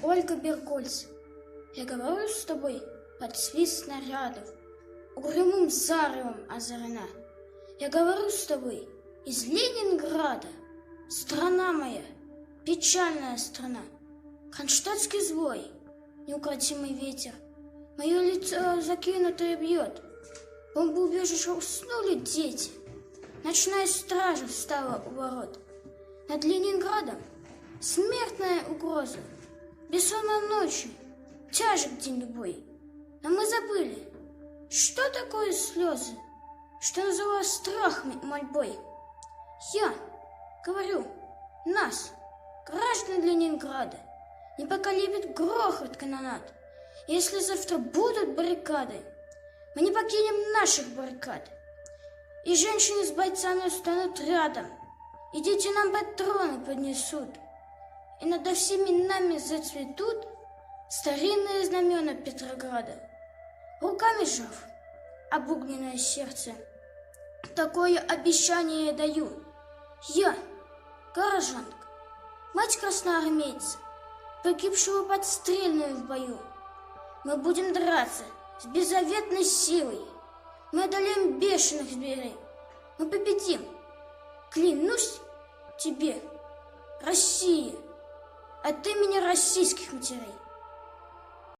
Ольга Бергольц, я говорю с тобой под свист снарядов, угрюмым заревом озарена. Я говорю с тобой из Ленинграда, страна моя, печальная страна. Кронштадтский звой, неукротимый ветер, мое лицо закинутое бьет. В бомбоубежище уснули дети, ночная стража встала у ворот. Над Ленинградом смертная угроза, бессонной ночью, тяжек день любой. Но мы забыли, что такое слезы, что называлось страхом и мольбой. Я говорю, нас, граждан Ленинграда, не поколебит грохот канонад. Если завтра будут баррикады, мы не покинем наших баррикад. И женщины с бойцами станут рядом, и дети нам патроны поднесут, и над всеми нами зацветут старинные знамена Петрограда. Руками сжав обугленное сердце, такое обещание я даю. Я, горожанка, мать красноармейца, погибшего подстрельную в бою. Мы будем драться с беззаветной силой. Мы одолеем бешеных зверей. Мы победим. Клянусь тебе, Россия, от имени российских матерей.